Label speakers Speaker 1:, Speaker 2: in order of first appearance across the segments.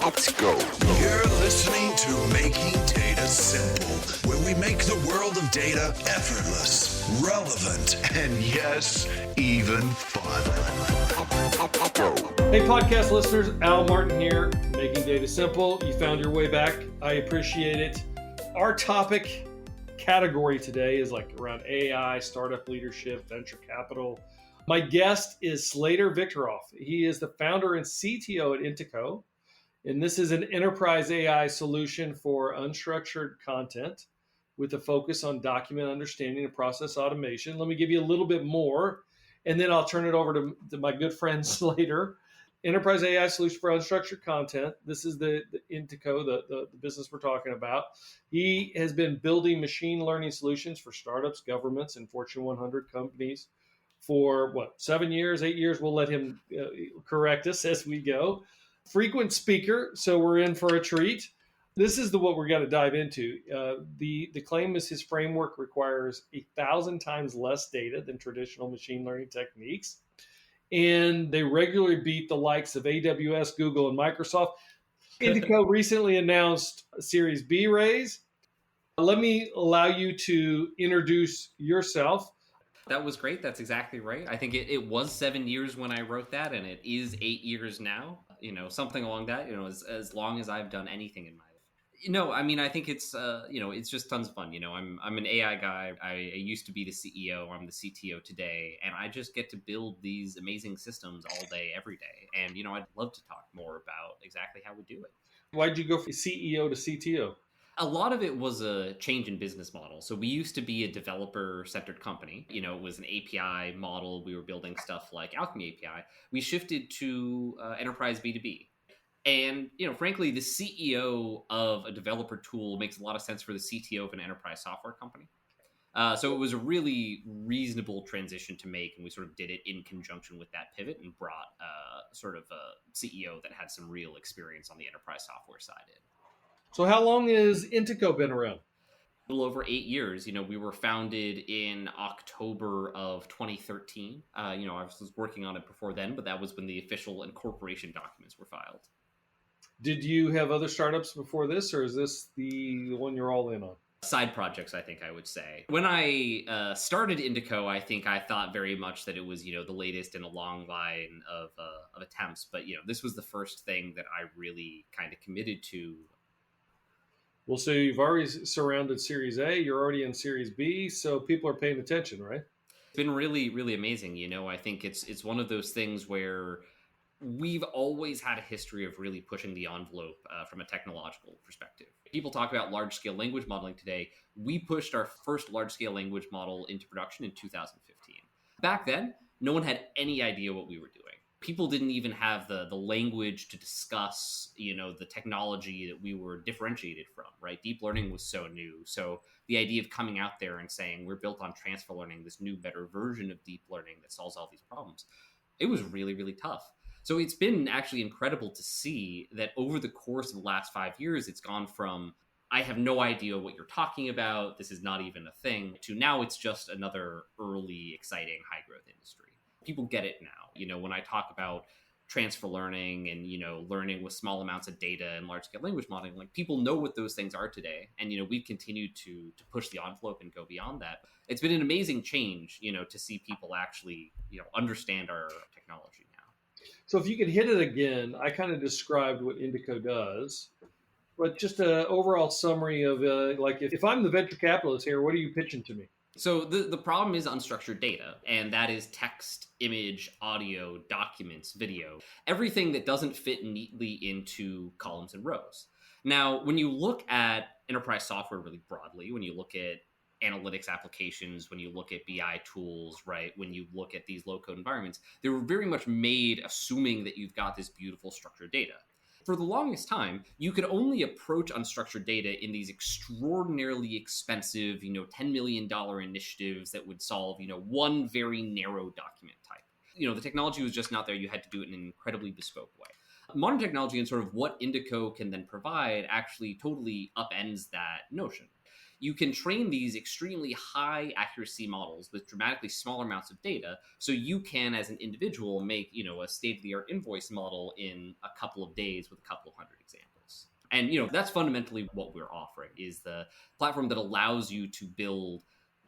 Speaker 1: Let's go.
Speaker 2: You're listening to Making Data Simple, where we make the world of data effortless, relevant, and yes, even fun.
Speaker 3: Hey, podcast listeners, Al Martin here, Making Data Simple. You found your way back. I appreciate it. Our topic category today is like around AI, startup leadership, venture capital. My guest is Slater Victoroff. He is the founder and CTO at Indico, and this is an enterprise AI solution for unstructured content with a focus on document understanding and process automation. Let me give you a little bit more, and then I'll turn it over to my good friend Slater. Enterprise AI solution for unstructured content. This is the Indico, the business we're talking about. He has been building machine learning solutions for startups, governments, and Fortune 100 companies for 7 years, 8 years. We'll let him correct us as we go. Frequent speaker, so we're in for a treat. This is what we're going to dive into. The claim is his framework requires 1,000 times less data than traditional machine learning techniques. And they regularly beat the likes of AWS, Google, and Microsoft. Indico recently announced a Series B raise. Let me allow you to introduce yourself.
Speaker 4: That was great. That's exactly right. I think it was 7 years when I wrote that, and it is 8 years now. Something along that. As long as I've done anything in my life. I think it's it's just tons of fun. I'm an AI guy. I used to be the CEO. I'm the CTO today, and I just get to build these amazing systems all day, every day. And I'd love to talk more about exactly how we do it.
Speaker 3: Why'd you go from CEO to CTO?
Speaker 4: A lot of it was a change in business model. So we used to be a developer-centered company. It was an API model. We were building stuff like Alchemy API. We shifted to enterprise B2B. And, frankly, the CEO of a developer tool makes a lot of sense for the CTO of an enterprise software company. So it was a really reasonable transition to make. And we sort of did it in conjunction with that pivot and brought sort of a CEO that had some real experience on the enterprise software side in.
Speaker 3: So how long has Indico been around?
Speaker 4: A little over 8 years. We were founded in October of 2013. I was working on it before then, but that was when the official incorporation documents were filed.
Speaker 3: Did you have other startups before this, or is this the one you're all in on?
Speaker 4: Side projects, I think I would say. When I started Indico, I think I thought very much that it was, the latest in a long line of attempts. But, this was the first thing that I really kind of committed to.
Speaker 3: Well, so you've already surrounded Series A, you're already in Series B, so people are paying attention, right?
Speaker 4: It's been really, really amazing. I think it's one of those things where we've always had a history of really pushing the envelope from a technological perspective. People talk about large-scale language modeling today. We pushed our first large-scale language model into production in 2015. Back then, no one had any idea what we were doing. People didn't even have the language to discuss, the technology that we were differentiated from, right? Deep learning was so new. So the idea of coming out there and saying we're built on transfer learning, this new, better version of deep learning that solves all these problems, it was really, really tough. So it's been actually incredible to see that over the course of the last 5 years, it's gone from, I have no idea what you're talking about, this is not even a thing, to now it's just another early, exciting, high-growth industry. People get it now. When I talk about transfer learning and, learning with small amounts of data and large-scale language modeling, like people know what those things are today. And, we've continued to push the envelope and go beyond that. It's been an amazing change, to see people actually, understand our technology now.
Speaker 3: So if you could hit it again, I kind of described what Indico does, but just an overall summary of if I'm the venture capitalist here, what are you pitching to me?
Speaker 4: So the problem is unstructured data, and that is text, image, audio, documents, video, everything that doesn't fit neatly into columns and rows. Now, when you look at enterprise software really broadly, when you look at analytics applications, when you look at BI tools, right, when you look at these low-code environments, they were very much made assuming that you've got this beautiful structured data. For the longest time, you could only approach unstructured data in these extraordinarily expensive, $10 million initiatives that would solve, one very narrow document type. The technology was just not there. You had to do it in an incredibly bespoke way. Modern technology and sort of what Indico can then provide actually totally upends that notion. You can train these extremely high accuracy models with dramatically smaller amounts of data. So you can, as an individual, make, a state-of-the-art invoice model in a couple of days with a couple of hundred examples. And, that's fundamentally what we're offering, is the platform that allows you to build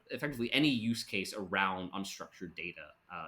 Speaker 4: effectively any use case around unstructured data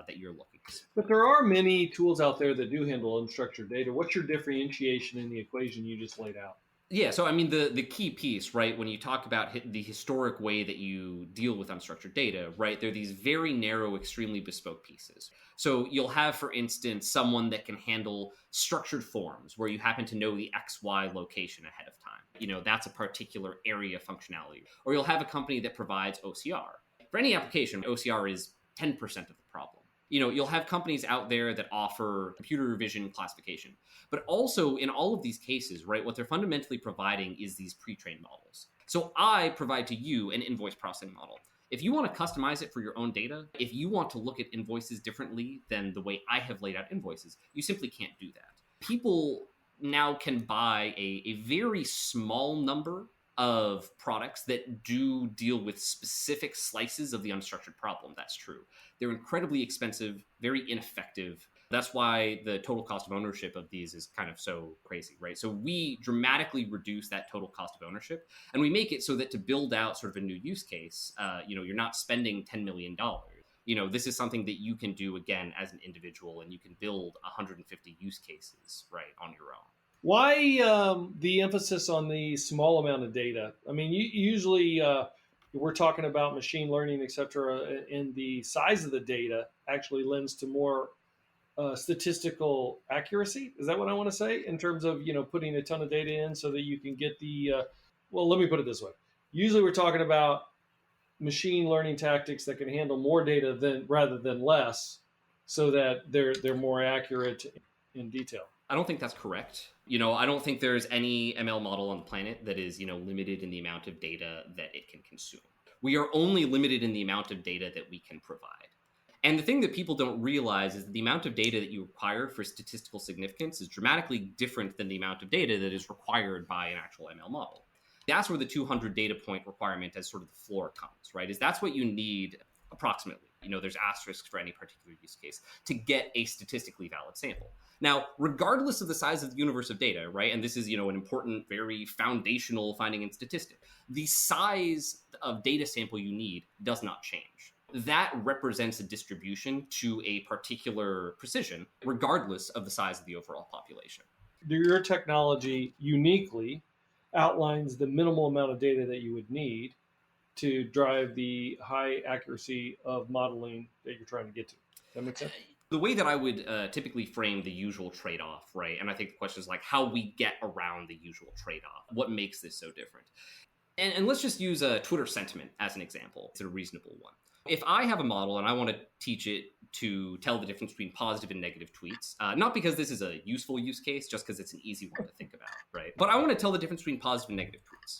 Speaker 4: that you're looking to.
Speaker 3: But there are many tools out there that do handle unstructured data. What's your differentiation in the equation you just laid out?
Speaker 4: Yeah, so I mean, the key piece, right, when you talk about the historic way that you deal with unstructured data, right, they're these very narrow, extremely bespoke pieces. So you'll have, for instance, someone that can handle structured forms where you happen to know the XY location ahead of time. That's a particular area functionality. Or you'll have a company that provides OCR. For any application, OCR is 10% of the problem. You'll have companies out there that offer computer vision classification. But also in all of these cases, right, what they're fundamentally providing is these pre-trained models. So I provide to you an invoice processing model. If you want to customize it for your own data, if you want to look at invoices differently than the way I have laid out invoices, you simply can't do that. People now can buy a very small number of products that do deal with specific slices of the unstructured problem. That's true. They're incredibly expensive, very ineffective. That's why the total cost of ownership of these is kind of so crazy, right? So we dramatically reduce that total cost of ownership, and we make it so that to build out sort of a new use case, you're not spending $10 million. This is something that you can do, again, as an individual, and you can build 150 use cases, right, on your own.
Speaker 3: Why the emphasis on the small amount of data? I mean, usually we're talking about machine learning, et cetera, and the size of the data actually lends to more statistical accuracy. Is that what I want to say? In terms of, putting a ton of data in so that you can get well, let me put it this way. Usually we're talking about machine learning tactics that can handle more data rather than less, so that they're more accurate in detail.
Speaker 4: I don't think that's correct. I don't think there's any ML model on the planet that is, limited in the amount of data that it can consume. We are only limited in the amount of data that we can provide. And the thing that people don't realize is that the amount of data that you require for statistical significance is dramatically different than the amount of data that is required by an actual ML model. That's where the 200 data point requirement as sort of the floor comes, right? That's what you need approximately. There's asterisks for any particular use case to get a statistically valid sample. Now, regardless of the size of the universe of data, right, and this is, an important, very foundational finding in statistics, the size of data sample you need does not change. That represents a distribution to a particular precision, regardless of the size of the overall population.
Speaker 3: Your technology uniquely outlines the minimal amount of data that you would need to drive the high accuracy of modeling that you're trying to get to. Does that make sense?
Speaker 4: The way that I would typically frame the usual trade-off, right? And I think the question is like how we get around the usual trade-off. What makes this so different? And let's just use Twitter sentiment as an example. It's a reasonable one. If I have a model and I want to teach it to tell the difference between positive and negative tweets, not because this is a useful use case, just because it's an easy one to think about, right? But I want to tell the difference between positive and negative tweets.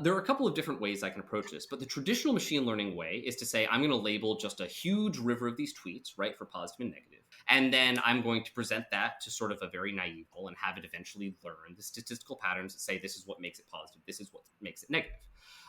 Speaker 4: There are a couple of different ways I can approach this, but the traditional machine learning way is to say, I'm going to label just a huge river of these tweets, right, for positive and negative. And then I'm going to present that to sort of a very naive model and have it eventually learn the statistical patterns that say this is what makes it positive, this is what makes it negative.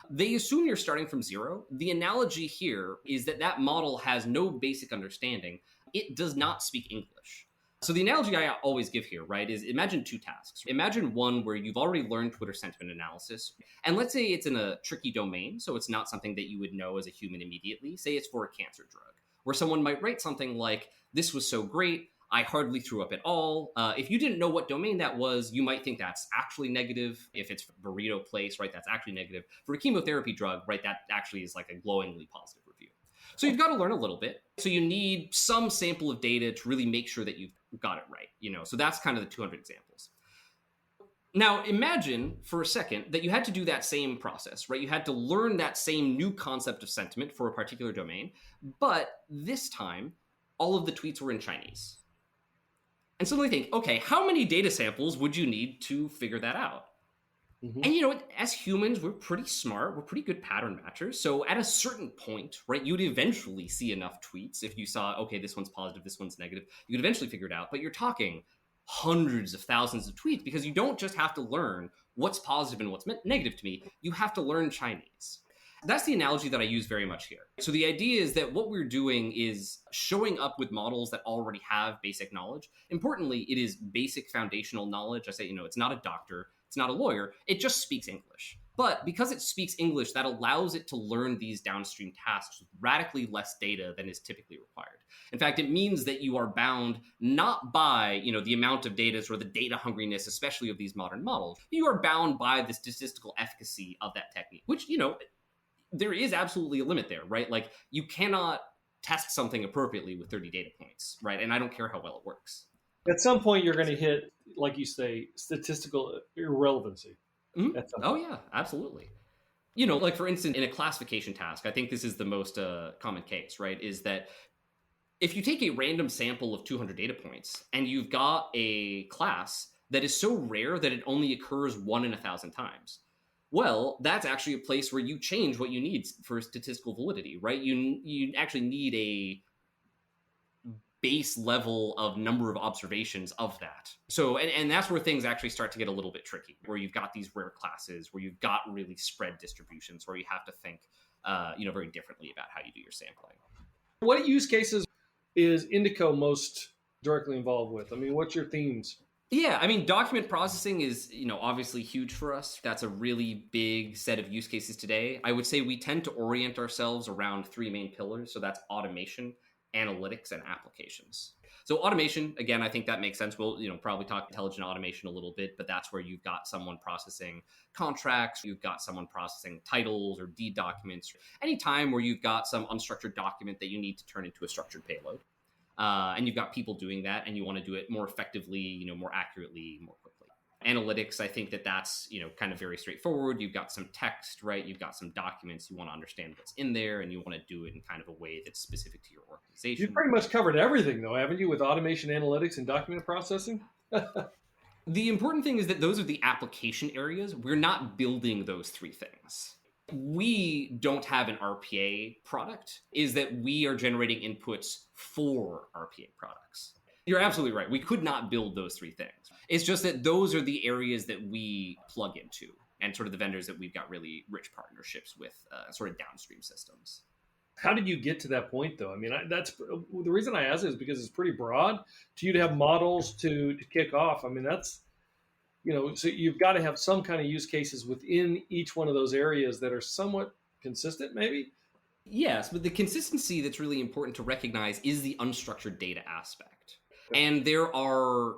Speaker 4: They assume you're starting from zero. The analogy here is that model has no basic understanding. It does not speak English. So the analogy I always give here, right, is imagine two tasks. Imagine one where you've already learned Twitter sentiment analysis. And let's say it's in a tricky domain, so it's not something that you would know as a human immediately. Say it's for a cancer drug, where someone might write something like, this was so great, I hardly threw up at all. If you didn't know what domain that was, you might think that's actually negative. If it's burrito place, right, that's actually negative. For a chemotherapy drug, right, that actually is like a glowingly positive review. So you've got to learn a little bit. So you need some sample of data to really make sure that you've got it right, So that's kind of the 200 examples. Now imagine for a second that you had to do that same process, right? You had to learn that same new concept of sentiment for a particular domain, but this time all of the tweets were in Chinese. And suddenly think, okay, how many data samples would you need to figure that out? Mm-hmm. And as humans, we're pretty smart. We're pretty good pattern matchers. So at a certain point, right, you'd eventually see enough tweets. If you saw, okay, this one's positive, this one's negative, you could eventually figure it out. But you're talking hundreds of thousands of tweets because you don't just have to learn what's positive and what's negative to me. You have to learn Chinese. That's the analogy that I use very much here. So the idea is that what we're doing is showing up with models that already have basic knowledge. Importantly, it is basic foundational knowledge. I say, it's not a doctor. It's not a lawyer. It just speaks English. But because it speaks English, that allows it to learn these downstream tasks with radically less data than is typically required. In fact, it means that you are bound not by, the amount of data or the data hungriness, especially of these modern models. You are bound by the statistical efficacy of that technique, which, there is absolutely a limit there, right? Like you cannot test something appropriately with 30 data points, right? And I don't care how well it works.
Speaker 3: At some point, you're going to hit, like you say, statistical irrelevancy.
Speaker 4: Mm-hmm. Oh, yeah, absolutely. Like for instance, in a classification task, I think this is the most common case, right? Is that if you take a random sample of 200 data points and you've got a class that is so rare that it only occurs 1 in 1,000 times, well, that's actually a place where you change what you need for statistical validity, right? You actually need a base level of number of observations of that. So, and that's where things actually start to get a little bit tricky, where you've got these rare classes, where you've got really spread distributions, where you have to think, very differently about how you do your sampling.
Speaker 3: What use cases is Indico most directly involved with? I mean, what's your themes?
Speaker 4: Yeah, I mean, document processing is, obviously huge for us. That's a really big set of use cases today. I would say we tend to orient ourselves around 3 main pillars. So that's automation, analytics, and applications. So automation, again, I think that makes sense. We'll, probably talk intelligent automation a little bit, but that's where you've got someone processing contracts, you've got someone processing titles or deed documents, any time where you've got some unstructured document that you need to turn into a structured payload. And you've got people doing that, and you want to do it more effectively, more accurately, more quickly. Analytics, I think that's, kind of very straightforward. You've got some text, right? You've got some documents. You want to understand what's in there, and you want to do it in kind of a way that's specific to your organization.
Speaker 3: You've pretty much covered everything, though, haven't you, with automation, analytics, and document processing?
Speaker 4: The important thing is that those are the application areas. We're not building those 3 things. We don't have an RPA product, is that we are generating inputs for RPA products. You're absolutely right. We could not build those 3 things. It's just that those are the areas that we plug into and sort of the vendors that we've got really rich partnerships with, sort of downstream systems.
Speaker 3: How did you get to that point, though? I mean, that's the reason I ask is because it's pretty broad. To you to have models to kick off, I mean, that's, so you've got to have some kind of use cases within each one of those areas that are somewhat consistent, maybe?
Speaker 4: Yes, but the consistency that's really important to recognize is the unstructured data aspect. And there are,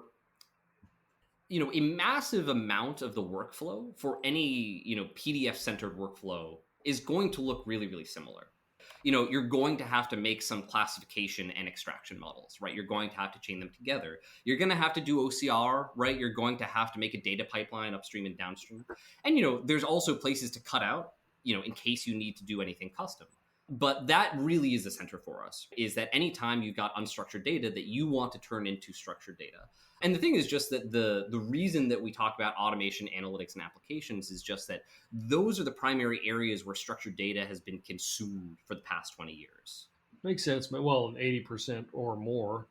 Speaker 4: a massive amount of the workflow for any, PDF-centered workflow is going to look really, really similar. You're going to have to make some classification and extraction models, right? You're going to have to chain them together. You're going to have to do OCR, right? You're going to have to make a data pipeline upstream and downstream. And, there's also places to cut out, in case you need to do anything custom. But that really is the center for us, is that anytime you've got unstructured data that you want to turn into structured data. And the thing is just that the reason that we talk about automation, analytics, and applications is just that those are the primary areas where structured data has been consumed for the past 20 years.
Speaker 3: Makes sense. Well, 80% or more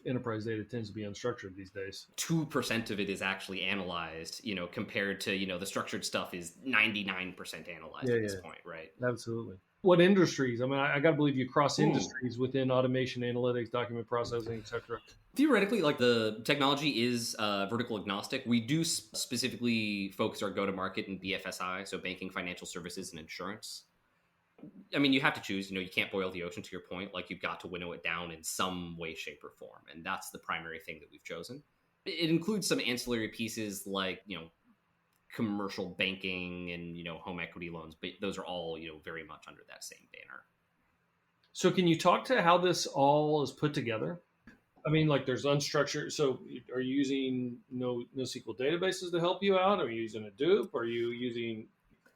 Speaker 3: enterprise data tends to be unstructured these days.
Speaker 4: 2% of it is actually analyzed, compared to, the structured stuff is 99% analyzed at this point, right?
Speaker 3: Absolutely. What industries? I mean, I got to believe you cross industries within automation, analytics, document processing, et cetera.
Speaker 4: Theoretically, like the technology is vertical agnostic. We do specifically focus our go-to-market in BFSI, so banking, financial services, and insurance. I mean, you have to choose, you can't boil the ocean, to your point. Like, you've got to winnow it down in some way, shape, or form. And that's the primary thing that we've chosen. It includes some ancillary pieces like, commercial banking and, home equity loans, but those are all, very much under that same banner.
Speaker 3: So can you talk to how this all is put together? I mean, like there's unstructured. So are you using NoSQL databases to help you out? Are you using Hadoop? Are you using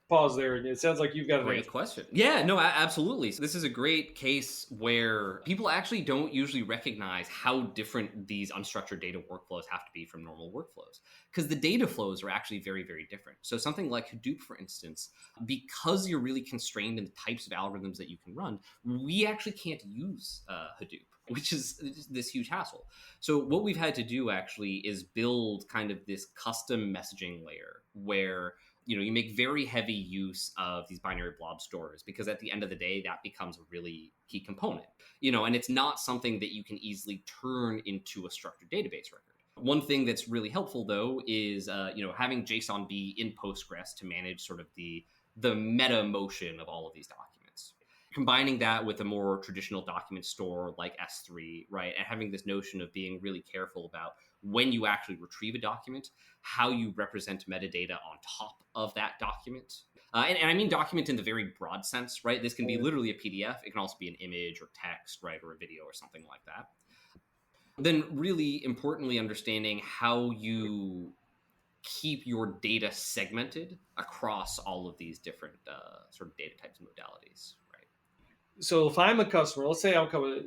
Speaker 3: pause there? It sounds like you've got an answer.
Speaker 4: Great question. Yeah, no, absolutely. So this is a great case where people actually don't usually recognize how different these unstructured data workflows have to be from normal workflows, because the data flows are actually very, very different. So something like Hadoop, for instance, because you're really constrained in the types of algorithms that you can run, we actually can't use Hadoop, which is this huge hassle. So what we've had to do actually is build kind of this custom messaging layer where you make very heavy use of these binary blob stores, because at the end of the day, that becomes a really key component, and it's not something that you can easily turn into a structured database record. One thing that's really helpful, though, is having JSON be in Postgres to manage sort of the meta motion of all of these documents. Combining that with a more traditional document store like S3, right, and having this notion of being really careful about when you actually retrieve a document, how you represent metadata on top of that document. And I mean document in the very broad sense, right? This can be literally a PDF. It can also be an image or text, right, or a video or something like that. Then really importantly, understanding how you keep your data segmented across all of these different sort of data types and modalities, right?
Speaker 3: So if I'm a customer, let's say I'll come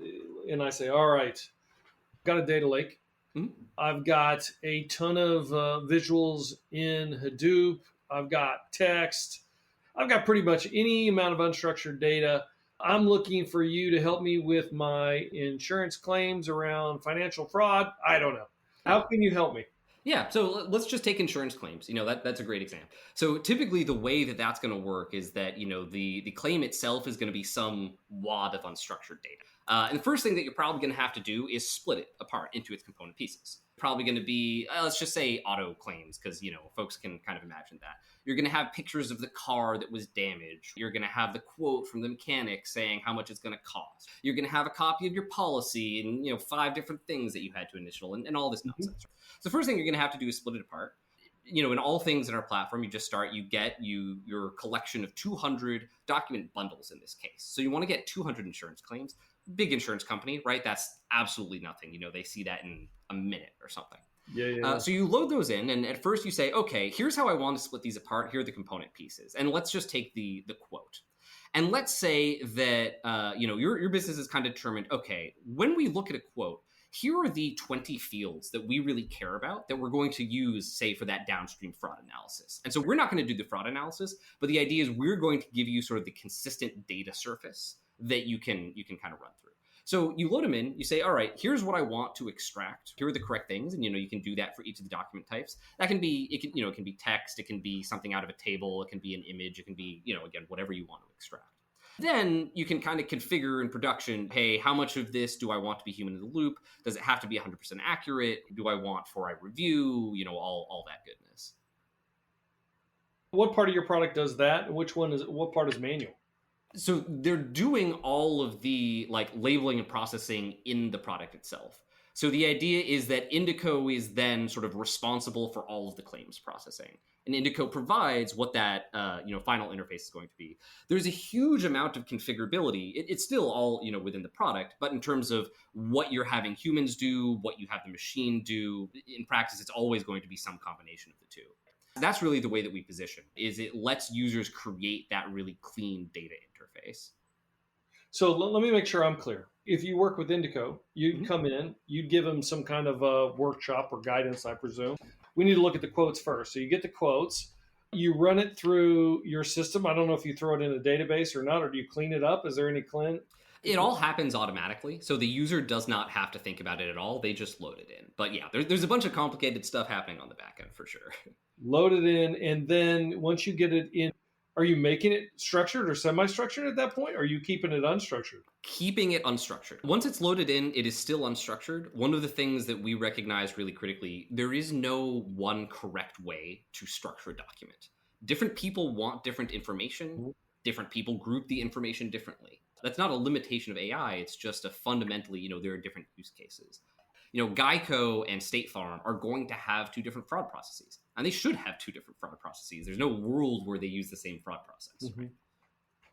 Speaker 3: and I say, all right, I've got a data lake. Mm-hmm. I've got a ton of visuals in Hadoop. I've got text. I've got pretty much any amount of unstructured data. I'm looking for you to help me with my insurance claims around financial fraud. I don't know. How can you help me?
Speaker 4: Yeah, so let's just take insurance claims. That's a great example. So typically the way that that's going to work is that, the claim itself is going to be some wad of unstructured data. And the first thing that you're probably going to have to do is split it apart into its component pieces. Probably going to be, let's just say auto claims, because, folks can kind of imagine that. You're going to have pictures of the car that was damaged. You're going to have the quote from the mechanic saying how much it's going to cost. You're going to have a copy of your policy and, 5 different things that you had to initial and all this nonsense. Mm-hmm. So the first thing you're going to have to do is split it apart. In all things in our platform, you get your collection of 200 document bundles in this case. So you want to get 200 insurance claims. Big insurance company, right? That's absolutely nothing. They see that in a minute or something.
Speaker 3: Yeah.
Speaker 4: So you load those in, and at first you say, okay, here's how I want to split these apart. Here are the component pieces. And let's just take the quote. And let's say that, your business is kind of determined, okay, when we look at a quote, here are the 20 fields that we really care about that we're going to use, say, for that downstream fraud analysis. And so we're not going to do the fraud analysis, but the idea is we're going to give you sort of the consistent data surface that you can kind of run through. So you load them in, you say, all right, here's what I want to extract. Here are the correct things. And, you can do that for each of the document types. That can be, it can be text. It can be something out of a table. It can be an image. It can be, again, whatever you want to extract. Then you can kind of configure in production, hey, how much of this do I want to be human in the loop? Does it have to be 100% accurate? Do I want for I review? All that goodness.
Speaker 3: What part of your product does that? And what part is manual?
Speaker 4: So they're doing all of the labeling and processing in the product itself. So the idea is that Indico is then sort of responsible for all of the claims processing. And Indico provides what that final interface is going to be. There's a huge amount of configurability. It's still all within the product, but in terms of what you're having humans do, what you have the machine do, in practice, it's always going to be some combination of the two. That's really the way that we position, is it lets users create that really clean data interface.
Speaker 3: So let me make sure I'm clear. If you work with Indico, you'd come in, you'd give them some kind of a workshop or guidance, I presume. We need to look at the quotes first. So you get the quotes, you run it through your system. I don't know if you throw it in a database or not, or do you clean it up? Is there any clean?
Speaker 4: It all happens automatically. So the user does not have to think about it at all. They just load it in. But yeah, there's a bunch of complicated stuff happening on the back end for sure.
Speaker 3: Load it in. And then once you get it in, are you making it structured or semi-structured at that point? Or are you keeping it unstructured?
Speaker 4: Keeping it unstructured. Once it's loaded in, it is still unstructured. One of the things that we recognize really critically, there is no one correct way to structure a document. Different people want different information. Different people group the information differently. That's not a limitation of AI. It's just a fundamentally, there are different use cases. Geico and State Farm are going to have 2 different fraud processes, and they should have 2 different fraud processes. There's no world where they use the same fraud process.
Speaker 3: Mm-hmm. Right?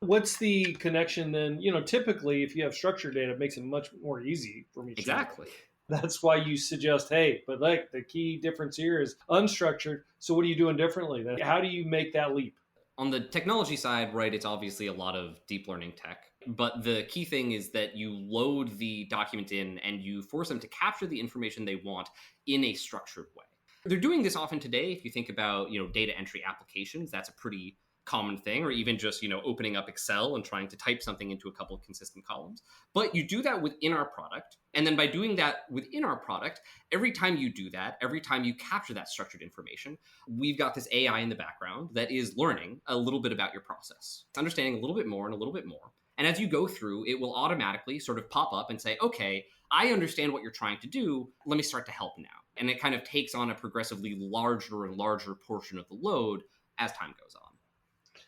Speaker 3: What's the connection then? Typically, if you have structured data, it makes it much more easy for me.
Speaker 4: Exactly.
Speaker 3: That's why you suggest, hey, but the key difference here is unstructured. So what are you doing differently? How do you make that leap?
Speaker 4: On the technology side, right, it's obviously a lot of deep learning tech. But the key thing is that you load the document in and you force them to capture the information they want in a structured way. They're doing this often today. If you think about, data entry applications, that's a pretty common thing, or even just, opening up Excel and trying to type something into a couple of consistent columns. But you do that within our product. And then by doing that within our product, every time you do that, every time you capture that structured information, we've got this AI in the background that is learning a little bit about your process. It's understanding a little bit more and a little bit more. And as you go through, it will automatically sort of pop up and say, okay, I understand what you're trying to do. Let me start to help now. And it kind of takes on a progressively larger and larger portion of the load as time goes on.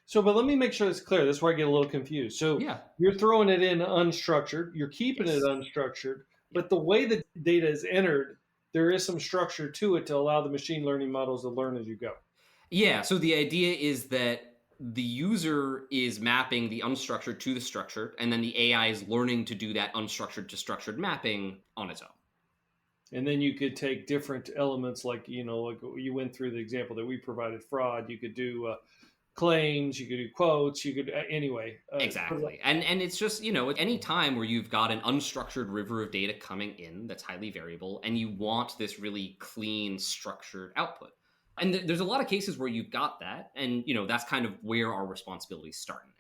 Speaker 3: So, but let me make sure it's clear. That's where I get a little confused. So
Speaker 4: Yeah.
Speaker 3: you're throwing it in unstructured, you're keeping
Speaker 4: Yes.
Speaker 3: it unstructured, but the way the data is entered, there is some structure to it to allow the machine learning models to learn as you go.
Speaker 4: Yeah. So the idea is that the user is mapping the unstructured to the structured, and then the AI is learning to do that unstructured to structured mapping on its own.
Speaker 3: And then you could take different elements, like like you went through the example that we provided, fraud. You could do claims, you could do quotes, you could anyway.
Speaker 4: Exactly. And it's just, at any time where you've got an unstructured river of data coming in that's highly variable, and you want this really clean, structured output. And there's a lot of cases where you've got that, and that's kind of where our responsibilities start and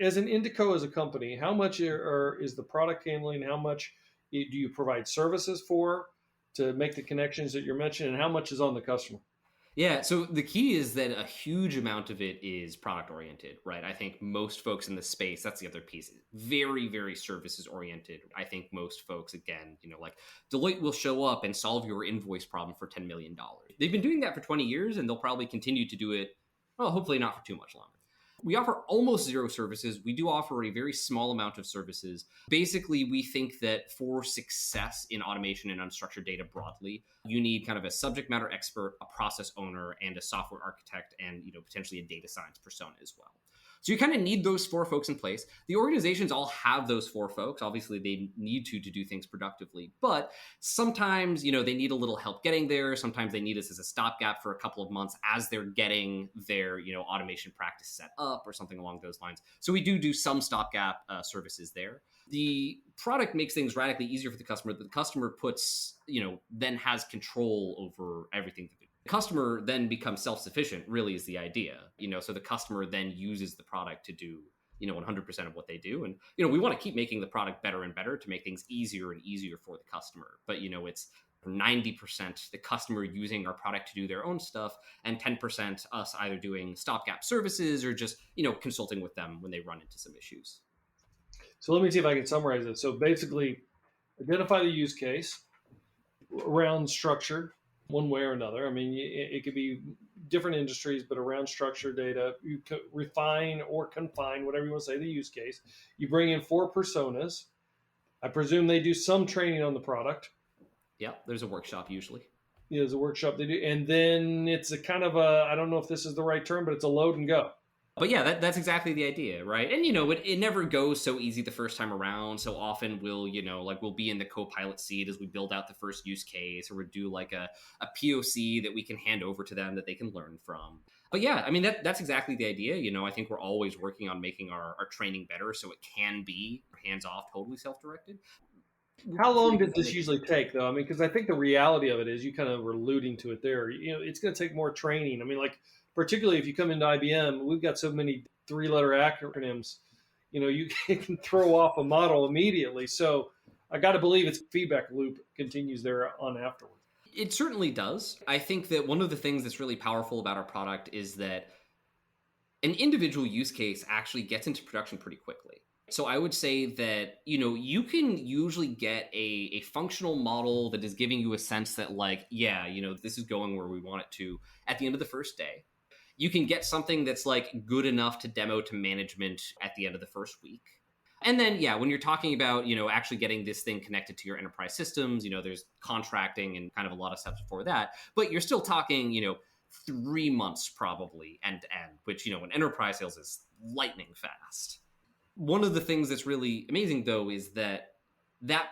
Speaker 4: end.
Speaker 3: As an Indico, as a company, how much is the product handling? How much do you provide services for to make the connections that you're mentioning, and how much is on the customer?
Speaker 4: Yeah, so the key is that a huge amount of it is product oriented, right? I think most folks in the space, that's the other piece, very, very services oriented. I think most folks, again, like Deloitte will show up and solve your invoice problem for $10 million. They've been doing that for 20 years, and they'll probably continue to do it, well, hopefully not for too much longer. We offer almost zero services. We do offer a very small amount of services. Basically, we think that for success in automation and unstructured data broadly, you need kind of a subject matter expert, a process owner, and a software architect, and potentially a data science persona as well. So you kind of need those 4 folks in place. The organizations all have those 4 folks. Obviously, they need to do things productively, but sometimes, they need a little help getting there. Sometimes they need us as a stopgap for a couple of months as they're getting their, automation practice set up or something along those lines. So we do some stopgap services there. The product makes things radically easier for the customer. The customer puts, then has control over everything that they do. The customer then becomes self-sufficient, really is the idea, so the customer then uses the product to do, 100% of what they do. And, we want to keep making the product better and better to make things easier and easier for the customer. But, it's 90% the customer using our product to do their own stuff, and 10% us either doing stopgap services or just, consulting with them when they run into some issues.
Speaker 3: So let me see if I can summarize it. So basically, identify the use case around structure, one way or another. I mean, it could be different industries, but around structured data, you refine or confine, whatever you want to say, the use case. You bring in 4 personas. I presume they do some training on the product.
Speaker 4: Yeah, there's a workshop usually.
Speaker 3: Yeah, there's a workshop they do. And then it's a kind of a, I don't know if this is the right term, but it's a load and go.
Speaker 4: But yeah, that's exactly the idea, right? And, it never goes so easy the first time around. So often we'll, we'll be in the co-pilot seat as we build out the first use case, or we'll do like a POC that we can hand over to them that they can learn from. But yeah, I mean, that's exactly the idea. I think we're always working on making our training better so it can be hands-off, totally self-directed.
Speaker 3: How long does this usually take, though? I mean, because I think the reality of it is, you kind of were alluding to it there. It's going to take more training. I mean, like, particularly if you come into IBM, we've got so many 3-letter acronyms. You can throw off a model immediately. So I got to believe its feedback loop continues there on afterwards.
Speaker 4: It certainly does. I think that one of the things that's really powerful about our product is that an individual use case actually gets into production pretty quickly. So I would say that, you can usually get a functional model that is giving you a sense that, like, yeah, this is going where we want it to at the end of the first day. You can get something that's like good enough to demo to management at the end of the first week. And then, yeah, when you're talking about, actually getting this thing connected to your enterprise systems, there's contracting and kind of a lot of steps before that. But you're still talking, 3 months probably end to end, which, in enterprise sales is lightning fast. One of the things that's really amazing, though, is that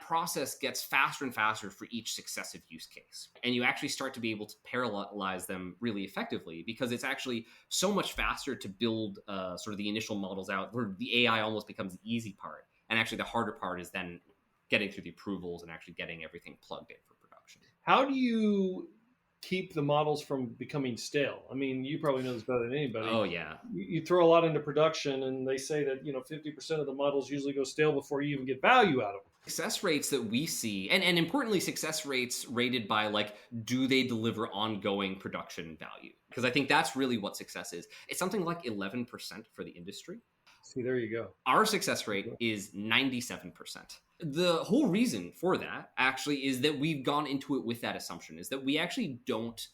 Speaker 4: process gets faster and faster for each successive use case. And you actually start to be able to parallelize them really effectively, because it's actually so much faster to build sort of the initial models out, where the AI almost becomes the easy part. And actually the harder part is then getting through the approvals and actually getting everything plugged in for production.
Speaker 3: How do you keep the models from becoming stale? I mean, you probably know this better than anybody.
Speaker 4: Oh, yeah.
Speaker 3: You throw a lot into production, and they say that, 50% of the models usually go stale before you even get value out of them.
Speaker 4: Success rates that we see, and importantly, success rates rated by, like, do they deliver ongoing production value? Because I think that's really what success is. It's something like 11% for the industry.
Speaker 3: See, there you go.
Speaker 4: Our success rate is 97%. The whole reason for that actually is that we've gone into it with that assumption, is that we actually don't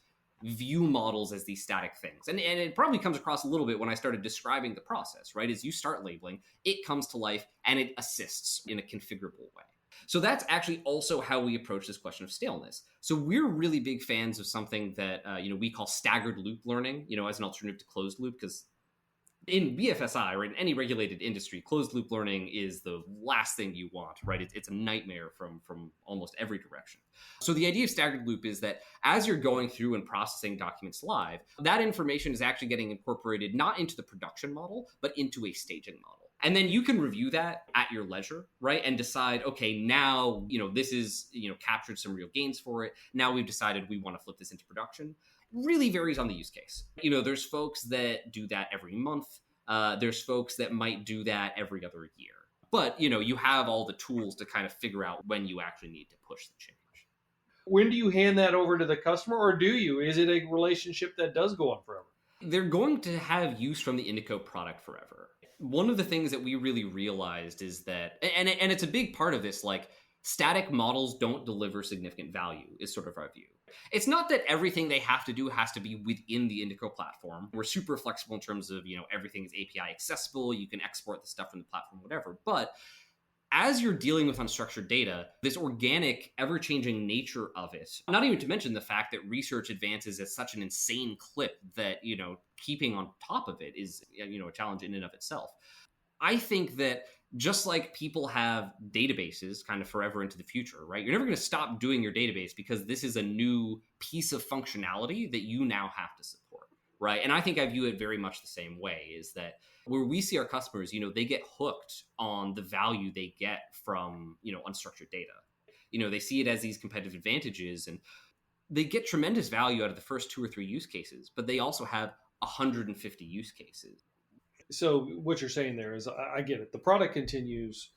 Speaker 4: view models as these static things. And it probably comes across a little bit when I started describing the process, right? As you start labeling, it comes to life and it assists in a configurable way. So that's actually also how we approach this question of staleness. So we're really big fans of something that we call staggered loop learning, as an alternative to closed loop, because in BFSI or in any regulated industry, closed loop learning is the last thing you want, right? It's a nightmare from almost every direction. So the idea of staggered loop is that as you're going through and processing documents live, that information is actually getting incorporated not into the production model, but into a staging model. And then you can review that at your leisure, right? And decide, okay, now, this is, captured some real gains for it. Now we've decided we want to flip this into production. Really varies on the use case. There's folks that do that every month. There's folks that might do that every other year. But, you have all the tools to kind of figure out when you actually need to push the change.
Speaker 3: When do you hand that over to the customer, or do you? Is it a relationship that does go on forever?
Speaker 4: They're going to have use from the Indico product forever. One of the things that we really realized is that, and it's a big part of this, like static models don't deliver significant value is sort of our view. It's not that everything they have to do has to be within the Indico platform. We're super flexible in terms of, everything is API accessible. You can export the stuff from the platform, whatever. But as you're dealing with unstructured data, this organic, ever-changing nature of it, not even to mention the fact that research advances at such an insane clip that, keeping on top of it is, a challenge in and of itself. I think that just like people have databases kind of forever into the future, right? You're never going to stop doing your database because this is a new piece of functionality that you now have to support, right? And I think I view it very much the same way, is that where we see our customers, they get hooked on the value they get from, unstructured data. They see it as these competitive advantages, and they get tremendous value out of the first 2 or 3 use cases, but they also have 150 use cases.
Speaker 3: So what you're saying there is, I get it. The product continues.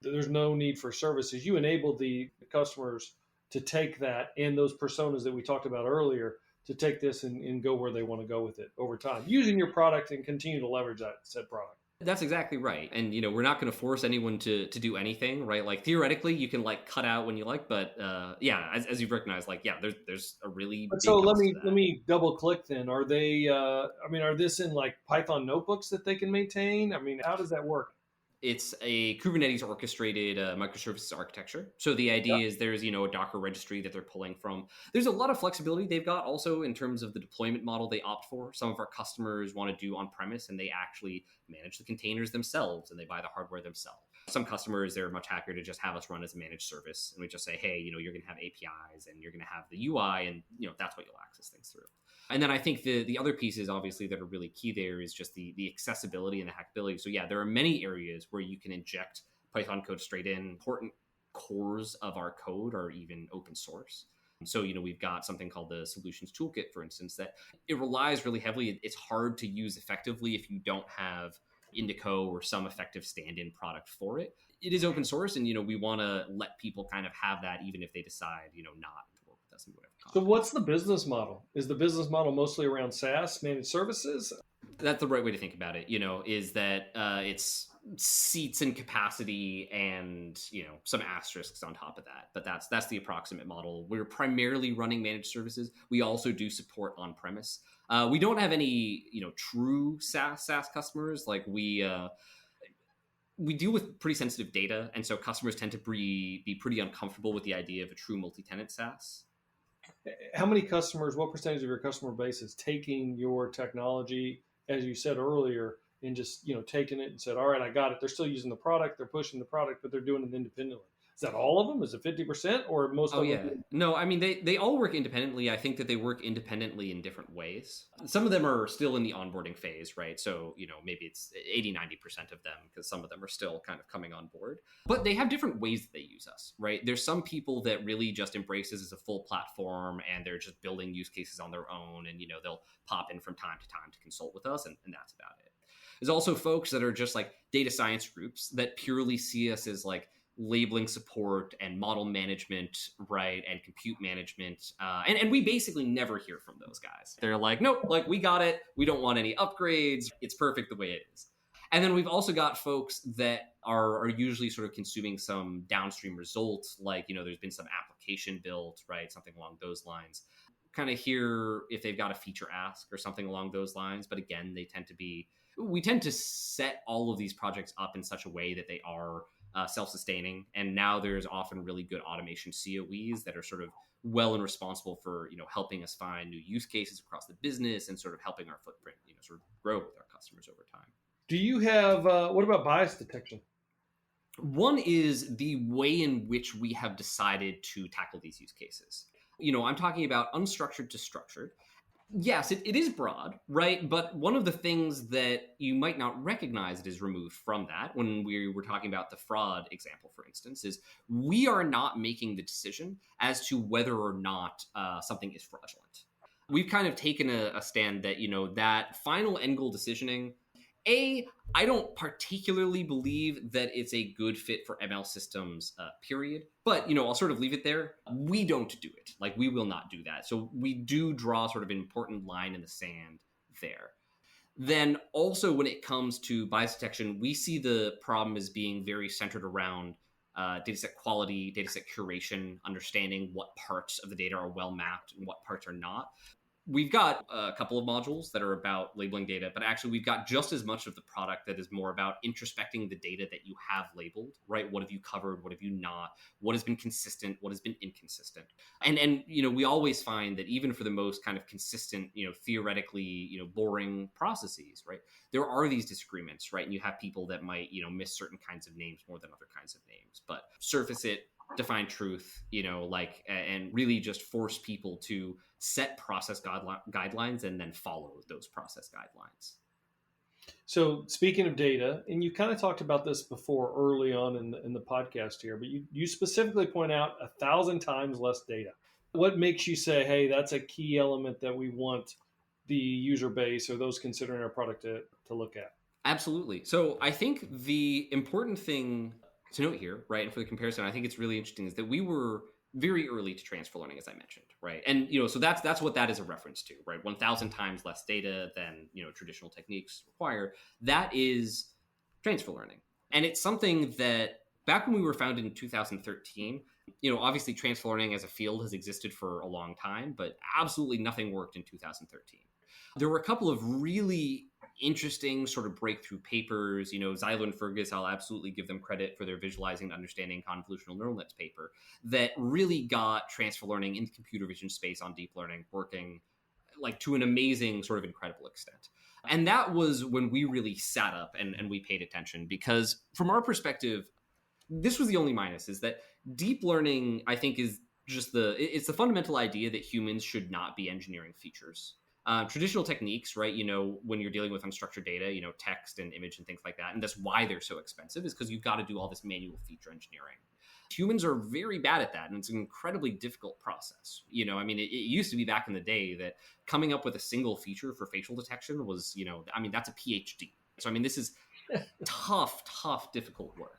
Speaker 3: There's no need for services. You enable the customers to take that and those personas that we talked about earlier to take this and go where they want to go with it over time, using your product and continue to leverage that said product. That's
Speaker 4: exactly right. And, we're not going to force anyone to do anything, right? Like theoretically you can cut out when you like, but as you've recognized, there's a really
Speaker 3: but
Speaker 4: big
Speaker 3: so let me double click then. Are they, are this in Python notebooks that they can maintain? How does that work?
Speaker 4: It's a Kubernetes orchestrated microservices architecture. So the idea is there's, a Docker registry that they're pulling from. There's a lot of flexibility they've got also in terms of the deployment model they opt for. Some of our customers want to do on-premise and they actually manage the containers themselves and they buy the hardware themselves. Some customers, they're much happier to just have us run as a managed service. And we just say, hey, you're going to have APIs and you're going to have the UI and, that's what you'll access things through. And then I think the other pieces, obviously, that are really key there is just the accessibility and the hackability. So there are many areas where you can inject Python code straight in. Important cores of our code are even open source. So, we've got something called the Solutions Toolkit, for instance, that it relies really heavily. It's hard to use effectively if you don't have Indico or some effective stand-in product for it. It is open source, and, we want to let people kind of have that even if they decide, not to work with us in whatever.
Speaker 3: So what's the business model? Is the business model mostly around SaaS, managed services?
Speaker 4: That's the right way to think about it, is that it's seats and capacity and, some asterisks on top of that. But that's the approximate model. We're primarily running managed services. We also do support on-premise. We don't have any, true SaaS customers. We deal with pretty sensitive data. And so customers tend to be pretty uncomfortable with the idea of a true multi-tenant SaaS.
Speaker 3: How many customers, what percentage of your customer base is taking your technology, as you said earlier, and just, taking it and said, all right, I got it. They're still using the product. They're pushing the product, but they're doing it independently. Is that all of them? Is it 50% or most of them?
Speaker 4: No, they all work independently. I think that they work independently in different ways. Some of them are still in the onboarding phase, right? So, maybe it's 80-90% of them because some of them are still kind of coming on board. But they have different ways that they use us, right? There's some people that really just embrace this as a full platform and they're just building use cases on their own and, they'll pop in from time to time to consult with us and that's about it. There's also folks that are just data science groups that purely see us as labeling support and model management, right, and compute management. And we basically never hear from those guys. They're nope, we got it. We don't want any upgrades. It's perfect the way it is. And then we've also got folks that are usually sort of consuming some downstream results, like, there's been some application built, right? Something along those lines. Kind of hear if they've got a feature ask or something along those lines. But again, we tend to set all of these projects up in such a way that they are self-sustaining. And now there's often really good automation COEs that are sort of well and responsible for, helping us find new use cases across the business and sort of helping our footprint, sort of grow with our customers over time.
Speaker 3: Do you have, what about bias detection?
Speaker 4: One is the way in which we have decided to tackle these use cases. I'm talking about unstructured to structured. Yes, it is broad, right? But one of the things that you might not recognize that is removed from that, when we were talking about the fraud example, for instance, is we are not making the decision as to whether or not something is fraudulent. We've kind of taken a stand that, that final end goal decisioning, I don't particularly believe that it's a good fit for ML systems, period. But, I'll sort of leave it there. We don't do it. Like, we will not do that. So we do draw sort of an important line in the sand there. Then also when it comes to bias detection, we see the problem as being very centered around dataset quality, dataset curation, understanding what parts of the data are well mapped and what parts are not. We've got a couple of modules that are about labeling data, but actually we've got just as much of the product that is more about introspecting the data that you have labeled, right? What have you covered? What have you not? What has been consistent? What has been inconsistent? And we always find that even for the most kind of consistent, theoretically, boring processes, right? There are these disagreements, right? And you have people that might, miss certain kinds of names more than other kinds of names, but surface it, define truth, and really just force people to set process guidelines and then follow those process guidelines.
Speaker 3: So speaking of data, and you kind of talked about this before early on in the podcast here, but you specifically point out 1,000 times less data. What makes you say, hey, that's a key element that we want the user base or those considering our product to look at?
Speaker 4: Absolutely. So I think the important thing to note here, right, and for the comparison, I think it's really interesting, is that we were very early to transfer learning, as I mentioned, right? And, so that's what that is a reference to, right? 1,000 times less data than, traditional techniques require. That is transfer learning. And it's something that back when we were founded in 2013, obviously transfer learning as a field has existed for a long time, but absolutely nothing worked in 2013. There were a couple of really interesting sort of breakthrough papers. Zeiler and Fergus, I'll absolutely give them credit for their visualizing and understanding convolutional neural nets paper that really got transfer learning in the computer vision space on deep learning working like to an amazing sort of incredible extent. And that was when we really sat up and we paid attention, because from our perspective, this was the only minus, is that deep learning, I think, is just it's the fundamental idea that humans should not be engineering features. Traditional techniques, right, when you're dealing with unstructured data, text and image and things like that, and that's why they're so expensive, is because you've got to do all this manual feature engineering. Humans are very bad at that, and it's an incredibly difficult process. It used to be back in the day that coming up with a single feature for facial detection was, that's a PhD. So, this is tough, difficult work.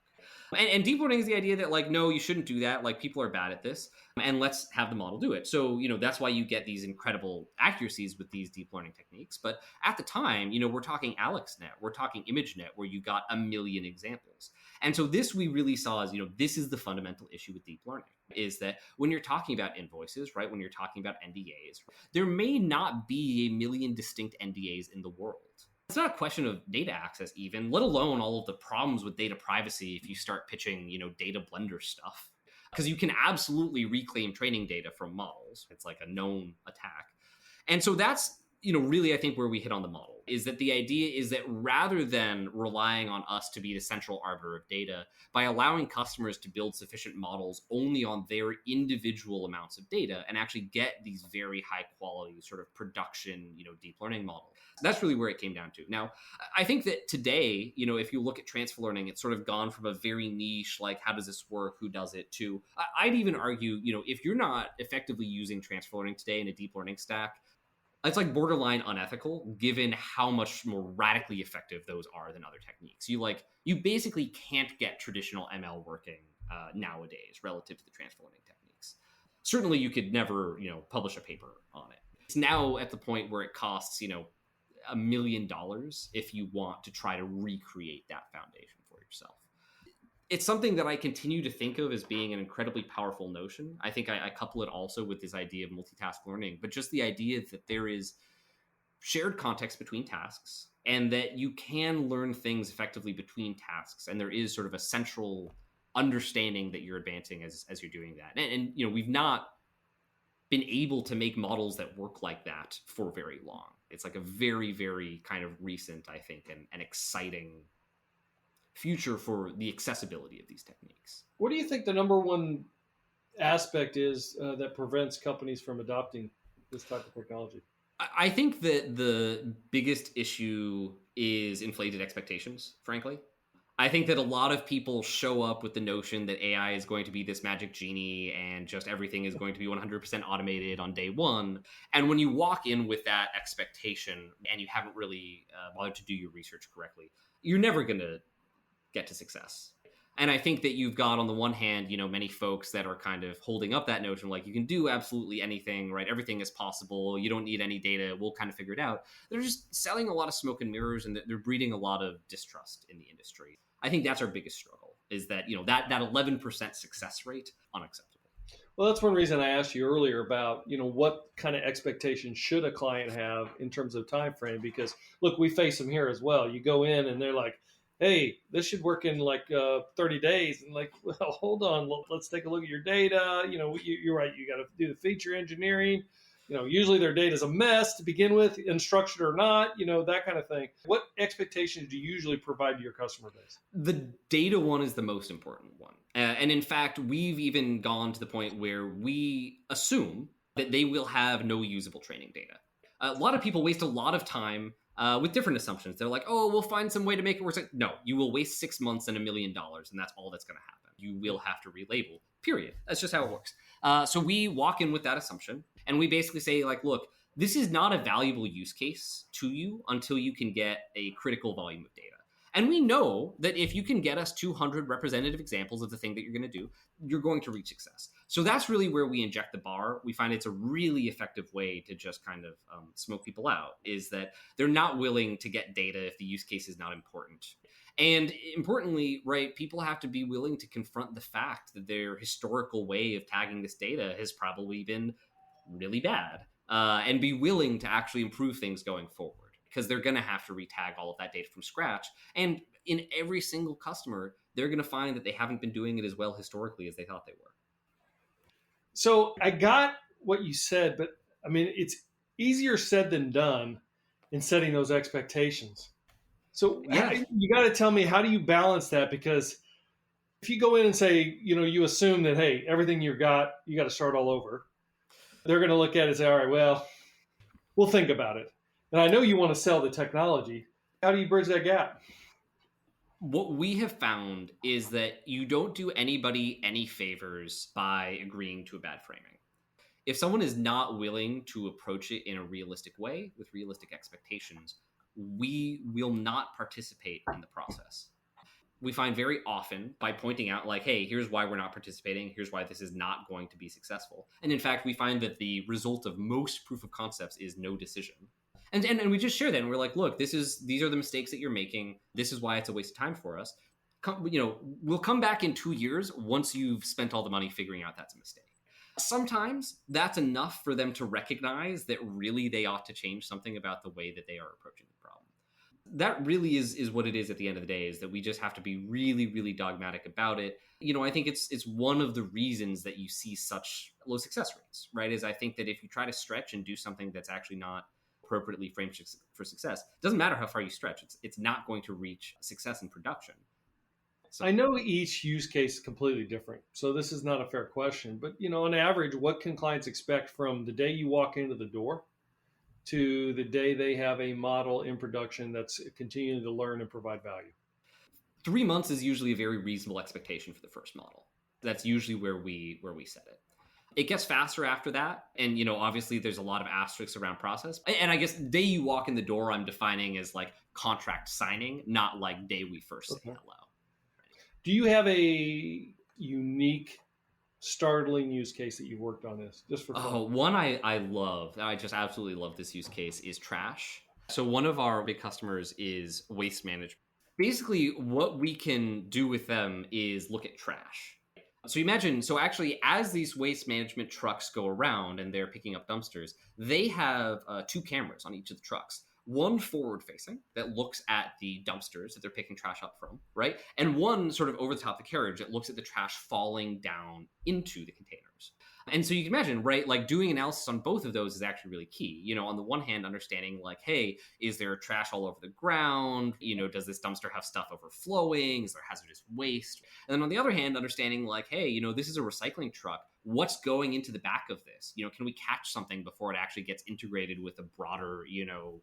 Speaker 4: And deep learning is the idea that, no, you shouldn't do that. People are bad at this, and let's have the model do it. So, that's why you get these incredible accuracies with these deep learning techniques. But at the time, we're talking AlexNet, we're talking ImageNet, where you got a million examples. And so this we really saw as, this is the fundamental issue with deep learning, is that when you're talking about invoices, right, when you're talking about NDAs, there may not be a million distinct NDAs in the world. It's not a question of data access even, let alone all of the problems with data privacy if you start pitching, data blender stuff. Because you can absolutely reclaim training data from models. It's like a known attack. And so that's, really I think where we hit on the model, is that the idea is that rather than relying on us to be the central arbiter of data, by allowing customers to build sufficient models only on their individual amounts of data and actually get these very high quality sort of production, deep learning models. That's really where it came down to. Now, I think that today, if you look at transfer learning, it's sort of gone from a very niche, like how does this work, who does it, to I'd even argue, if you're not effectively using transfer learning today in a deep learning stack, it's like borderline unethical, given how much more radically effective those are than other techniques. You basically can't get traditional ML working nowadays relative to the transfer learning techniques. Certainly, you could never, publish a paper on it. It's now at the point where it costs, $1 million if you want to try to recreate that foundation for yourself. It's something that I continue to think of as being an incredibly powerful notion. I think I couple it also with this idea of multitask learning, but just the idea that there is shared context between tasks and that you can learn things effectively between tasks. And there is sort of a central understanding that you're advancing as you're doing that. And we've not been able to make models that work like that for very long. It's like a very, very kind of recent, I think, and exciting future for the accessibility of these techniques.
Speaker 3: What do you think the number one aspect is that prevents companies from adopting this type of technology?
Speaker 4: I think that the biggest issue is inflated expectations, frankly. I think that a lot of people show up with the notion that AI is going to be this magic genie and just everything is going to be 100% automated on day one. And when you walk in with that expectation and you haven't really bothered to do your research correctly, you're never going to get to success. And I think that you've got, on the one hand, many folks that are kind of holding up that notion, like you can do absolutely anything, right? Everything is possible. You don't need any data. We'll kind of figure it out. They're just selling a lot of smoke and mirrors, and they're breeding a lot of distrust in the industry. I think that's our biggest struggle, is that, that 11% success rate, unacceptable.
Speaker 3: Well, that's one reason I asked you earlier about, what kind of expectations should a client have in terms of time frame? Because look, we face them here as well. You go in and they're like, hey, this should work in like 30 days. And like, well, hold on, let's take a look at your data. You're right. You got to do the feature engineering. Usually their data is a mess to begin with, unstructured or not, that kind of thing. What expectations do you usually provide to your customer base?
Speaker 4: The data one is the most important one. And in fact, we've even gone to the point where we assume that they will have no usable training data. A lot of people waste a lot of time with different assumptions. They're like, oh, we'll find some way to make it work. Like, no, you will waste 6 months and $1 million, and that's all that's going to happen. You will have to relabel, period. That's just how it works. So we walk in with that assumption, and we basically say, like, look, this is not a valuable use case to you until you can get a critical volume of data. And we know that if you can get us 200 representative examples of the thing that you're going to do, you're going to reach success. So that's really where we inject the bar. We find it's a really effective way to just kind of smoke people out, is that they're not willing to get data if the use case is not important. And importantly, right, people have to be willing to confront the fact that their historical way of tagging this data has probably been really bad, and be willing to actually improve things going forward, because they're going to have to retag all of that data from scratch. And in every single customer, they're going to find that they haven't been doing it as well historically as they thought they were.
Speaker 3: So I got what you said, but I mean, it's easier said than done in setting those expectations. So
Speaker 4: Yeah.
Speaker 3: you got to tell me, how do you balance that? Because if you go in and say, you assume that, hey, everything you got to start all over, they're going to look at it and say, all right, well, we'll think about it. And I know you want to sell the technology. How do you bridge that gap?
Speaker 4: What we have found is that you don't do anybody any favors by agreeing to a bad framing. If someone is not willing to approach it in a realistic way with realistic expectations, we will not participate in the process. We find very often, by pointing out, like, hey, here's why we're not participating, here's why this is not going to be successful. And in fact, we find that the result of most proof of concepts is no decision. And we just share that, and we're like, look, these are the mistakes that you're making. This is why it's a waste of time for us. We'll come back in 2 years once you've spent all the money figuring out that's a mistake. Sometimes that's enough for them to recognize that really they ought to change something about the way that they are approaching the problem. That really is what it is at the end of the day, is that we just have to be really, really dogmatic about it. I think it's one of the reasons that you see such low success rates, right? Is I think that if you try to stretch and do something that's actually not appropriately framed for success, it doesn't matter how far you stretch, it's not going to reach success in production.
Speaker 3: So I know each use case is completely different, so this is not a fair question, but on average, what can clients expect from the day you walk into the door to the day they have a model in production that's continuing to learn and provide value?
Speaker 4: 3 months is usually a very reasonable expectation for the first model. That's usually where we set it. It gets faster after that. And, obviously there's a lot of asterisks around process. And I guess day you walk in the door, I'm defining as like contract signing, not like day we first say hello.
Speaker 3: Do you have a unique, startling use case that you've worked on this just for fun?
Speaker 4: One I love, I just absolutely love this use case, is trash. So one of our big customers is waste management. Basically, what we can do with them is look at trash. So imagine, so actually, as these waste management trucks go around and they're picking up dumpsters, they have two cameras on each of the trucks. One forward facing that looks at the dumpsters that they're picking trash up from, right? And one sort of over the top of the carriage that looks at the trash falling down into the containers. And so you can imagine, right, like doing analysis on both of those is actually really key. On the one hand, understanding like, hey, is there trash all over the ground? Does this dumpster have stuff overflowing? Is there hazardous waste? And then on the other hand, understanding like, hey, this is a recycling truck. What's going into the back of this? Can we catch something before it actually gets integrated with a broader,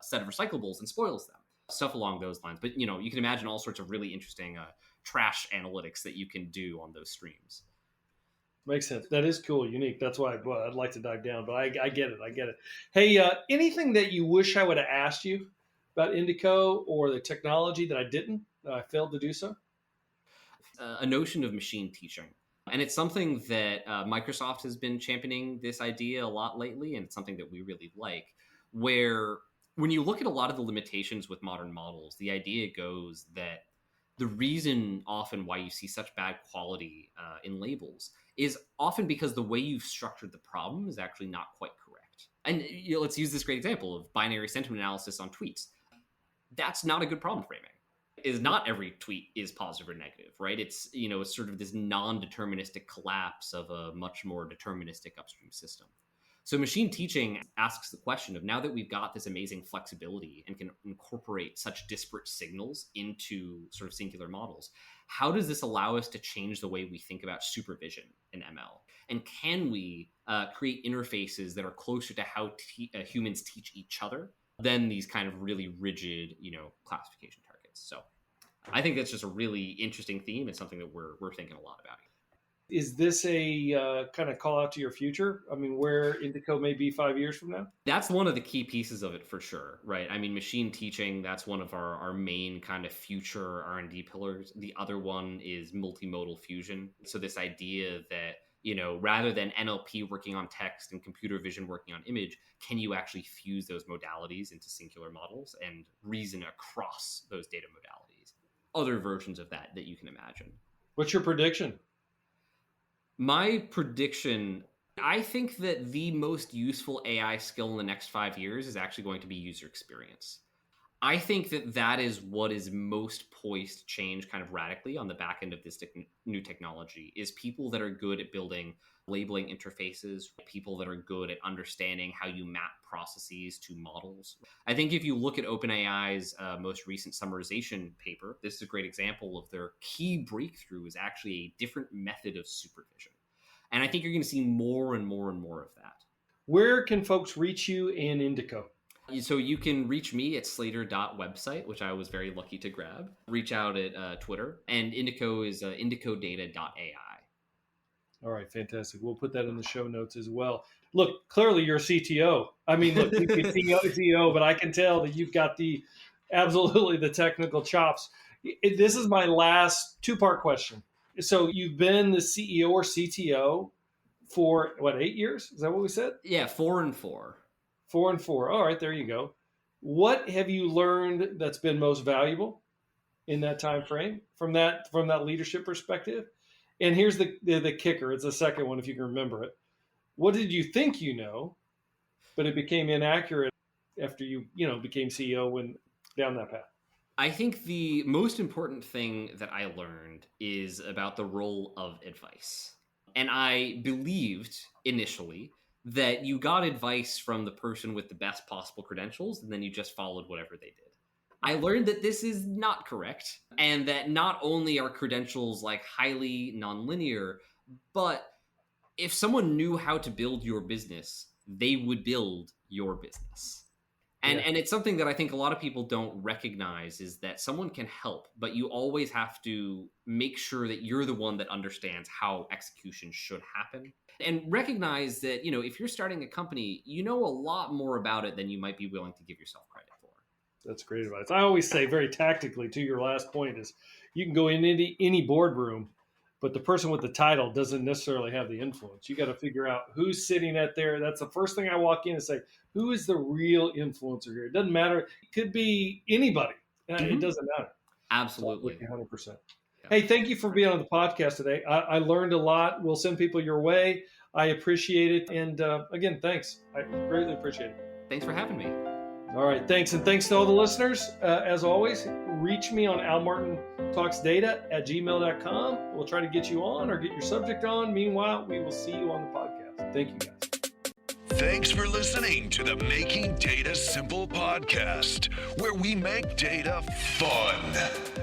Speaker 4: set of recyclables and spoils them? Stuff along those lines. But, you can imagine all sorts of really interesting trash analytics that you can do on those streams.
Speaker 3: Makes sense. That is cool, unique. That's why I'd like to dive down, but I get it. I get it. Hey, anything that you wish I would have asked you about Indico or the technology that I didn't, that I failed to do so?
Speaker 4: A notion of machine teaching. And it's something that Microsoft has been championing this idea a lot lately, and it's something that we really like, where when you look at a lot of the limitations with modern models, the idea goes that the reason often why you see such bad quality in labels is often because the way you've structured the problem is actually not quite correct. And let's use this great example of binary sentiment analysis on tweets. That's not a good problem framing. Is not every tweet is positive or negative, right? It's it's sort of this non-deterministic collapse of a much more deterministic upstream system. So machine teaching asks the question of, now that we've got this amazing flexibility and can incorporate such disparate signals into sort of singular models, how does this allow us to change the way we think about supervision in ML? And can we create interfaces that are closer to how humans teach each other than these kind of really rigid, classification targets? So I think that's just a really interesting theme and something that we're thinking a lot about.
Speaker 3: Is this a kind of call out to your future? I mean, where Indico may be 5 years from now?
Speaker 4: That's one of the key pieces of it for sure, right? I mean, machine teaching, that's one of our main kind of future R&D pillars. The other one is multimodal fusion. So this idea that, rather than NLP working on text and computer vision working on image, can you actually fuse those modalities into singular models and reason across those data modalities? Other versions of that you can imagine.
Speaker 3: What's your prediction?
Speaker 4: My prediction, I think that the most useful AI skill in the next 5 years is actually going to be user experience. I think that is what is most poised to change kind of radically on the back end of this new technology, is people that are good at building labeling interfaces, people that are good at understanding how you map processes to models. I think if you look at OpenAI's most recent summarization paper, this is a great example of their key breakthrough is actually a different method of supervision. And I think you're going to see more and more and more of that.
Speaker 3: Where can folks reach you in Indico?
Speaker 4: So you can reach me at slater.website, which I was very lucky to grab. Reach out at Twitter. And Indico is indicodata.ai.
Speaker 3: All right, fantastic. We'll put that in the show notes as well. Look, clearly you're a CTO. I mean, look, you can CEO, but I can tell that you've got absolutely the technical chops. This is my last two-part question. So you've been the CEO or CTO for, 8 years? Is that what we said?
Speaker 4: Yeah, 4 and 4.
Speaker 3: 4 and 4. All right, there you go. What have you learned that's been most valuable in that time frame from that leadership perspective? And here's the kicker. It's the second one, if you can remember it. What did you think but it became inaccurate after you became CEO and down that path?
Speaker 4: I think the most important thing that I learned is about the role of advice. And I believed initially that you got advice from the person with the best possible credentials, and then you just followed whatever they did. I learned that this is not correct, and that not only are credentials like highly nonlinear, but if someone knew how to build your business, they would build your business. And it's something that I think a lot of people don't recognize, is that someone can help, but you always have to make sure that you're the one that understands how execution should happen. And recognize that, if you're starting a company, you know a lot more about it than you might be willing to give yourself credit for.
Speaker 3: That's great advice. I always say very tactically, to your last point, is you can go in any boardroom but the person with the title doesn't necessarily have the influence. You got to figure out who's sitting at there. That's the first thing I walk in and say, who is the real influencer here? It doesn't matter. It could be anybody. It doesn't matter.
Speaker 4: Absolutely.
Speaker 3: 100%.
Speaker 4: Yeah.
Speaker 3: Hey, thank you for being on the podcast today. I learned a lot. We'll send people your way. I appreciate it. And again, thanks. I greatly appreciate it.
Speaker 4: Thanks for having me.
Speaker 3: All right. Thanks. And thanks to all the listeners. As always, reach me on almartintalksdata@gmail.com. We'll try to get you on or get your subject on. Meanwhile, we will see you on the podcast. Thank you, guys.
Speaker 2: Thanks for listening to the Making Data Simple podcast, where we make data fun.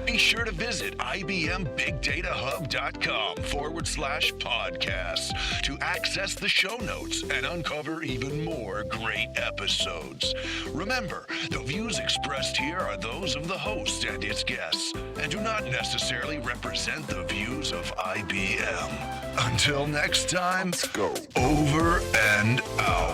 Speaker 2: Be sure to visit ibmbigdatahub.com/podcast to access the show notes and uncover even more great episodes. Remember, the views expressed here are those of the host and its guests, and do not necessarily represent the views of IBM. Until next time, let's go. Over and out.